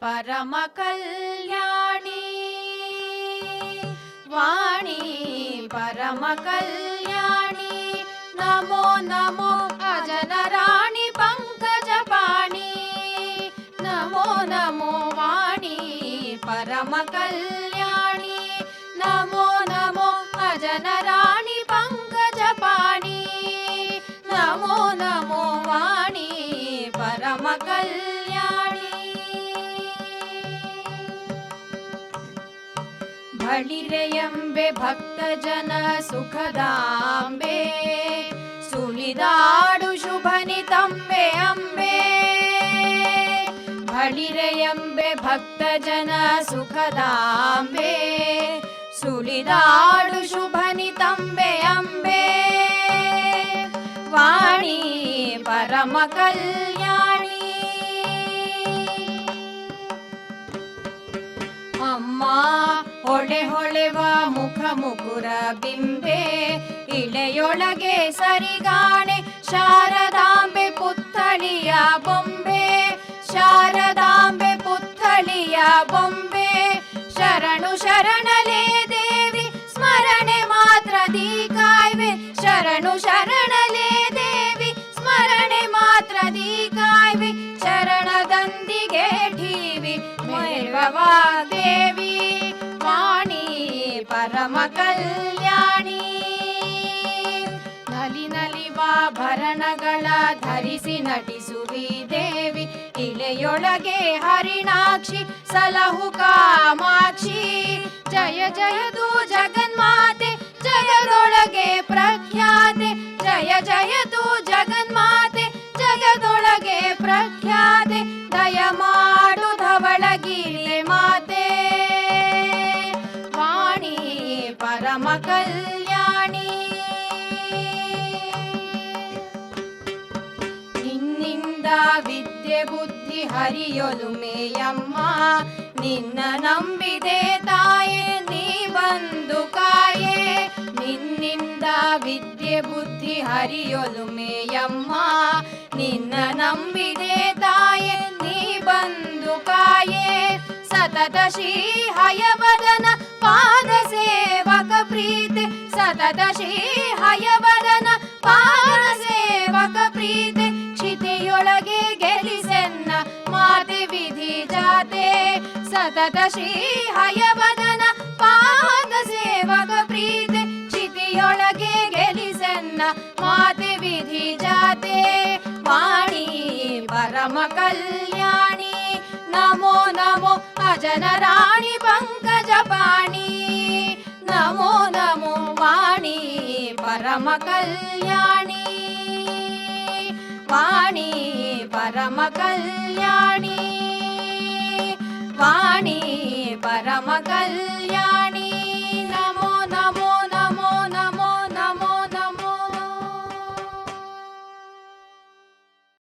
परम कल्याणी वाणी परम कल्याणी नमो नमो अजनराणि पंकजपाणि नमो नमो वाणी परम कल्याणी नमो नमो अजनराणि पंकजपाणि नमो नमो वाणी परम कल्याणी ಬಳಿರೆಯಂಬೆ ಭಕ್ತಜನ ಸುಖದಾಂಬೆ ಸುಳಿದಾಡು ಶುಭನಿತಂಬೆ ಅಂಬೆ ಬಳಿರೆಯಂಬೆ ಭಕ್ತಜನ ಸುಖದಾಂಬೆ ಸುಳಿದಾಡು ಶುಭನಿತಂಬೆ ಅಂಬೆ ವಾಣಿ ಪರಮ ಕಲ್ಯಾಣಿ ಅಮ್ಮ ಹೊಳೆ ಹೊಳೆವ ಮುಖ ಮುಕುರ ಬಿಂಬೆ ಇಳೆಯೊಳಗೆ ಸರಿಗಾಣೆ ಶಾರದಾಂಬೆ ಪುತ್ಥಳಿಯ ಬೊಂಬೆ ಶಾರದಾಂಬೆ ಪುತ್ಥಳಿಯ ಬೊಂಬೆ ಶರಣು ಶರಣಲೇ ದೇವಿ ಸ್ಮರಣೆ ಮಾತ್ರದಿ ಕಾಯ್ವೆ ಶರಣು ಶರಣಲೇ ದೇವಿ ಸ್ಮರಣೆ ಮಾತ್ರದಿ ಕಾಯ್ವೆ ಶರಣದಂದಿಗೆ ಠೀವಿ ಮೇಲ್ವವಾ ದೇವಿ ವಾಣಿ ಪರಮ ಕಲ್ಯಾಣಿ ನಲಿ ನಲಿವಾಭರಣಗಳ ಧರಿಸಿ ನಟಿಸುವಿ ದೇವಿ ಇಳೆಯೊಳಗೆ ಹರಿಣಾಕ್ಷಿ ಸಲಹು ಕಾಮಾಕ್ಷಿ ಜಯ ಜಯದು ಜಗನ್ಮಾತೆ ಜಯದೊಳಗೆ ಪ್ರಖ್ಯಾತೆ ಜಯ ಜಯದು ಜಗನ್ಮಾತೆ ಜಗದೊಳಗೆ ಪ್ರಖ್ಯಾತೆ ದಯ ಮಾಡು ಧವಳಗಿರಿ ಮಾತೆ ವಾಣಿ ಪರಮ ಕಲ್ಯಾಣಿ ನಿನ್ನಿಂದ ವಿದ್ಯೆ ಬುದ್ಧಿ ಹರಿಯೊಲುಮೆಯಮ್ಮ ನಿನ್ನ ನಂಬಿದೆ ತಾಯೇ ನೀ ಬಂದು ಕಾಯೇ ನಿನ್ನಿಂದ ವಿದ್ಯೆ ಬುದ್ಧಿ ಹರಿಯೊಲುಮೆಯಮ್ಮ ನಿನ್ನ ನಂಬಿದೆ ತಾಯೇ ನೀ ಬಂದು ಕಾಯೇ ಸತತ ಶ್ರೀ ಹಯವದನ ಪಾದ ಸೇವಕ ಪ್ರೀತೆ ಸತತ ಶ್ರೀ ಹಯವದನ ಪಾದ ಸೇವಕ ಪ್ರೀತೆ ಕ್ಷಿತಿಯೊಳಗೆ ಗೆಲಿಸೆನ್ನ ಮಾತೆ ವಿಧಿ ಜಾತೆ ಸತತ ಶ್ರೀ ಹಯವದನ ಪಾದ ಸೇವಕ ಪ್ರೀತೆ ಕ್ಷಿತಿಯೊಳಗೆ ಗೆಲಿಸೆನ್ನ ಮಾತೆ ವಿಧಿ ಜಾತೆ ವಾಣಿ ಪರಮ ಕಲ್ಯಾಣಿ ನಮೋ ನಮೋ ಅಜನರಾಣಿ ಪಂಕಜಪಾಣಿ ನಮೋ ನಮೋ ವಾಣಿ ಪರಮ ಕಲ್ಯಾಣಿ ವಾಣಿ ಪರಮ ಕಲ್ಯಾಣಿ ವಾಣಿ ಪರಮ ಕಲ್ಯಾಣಿ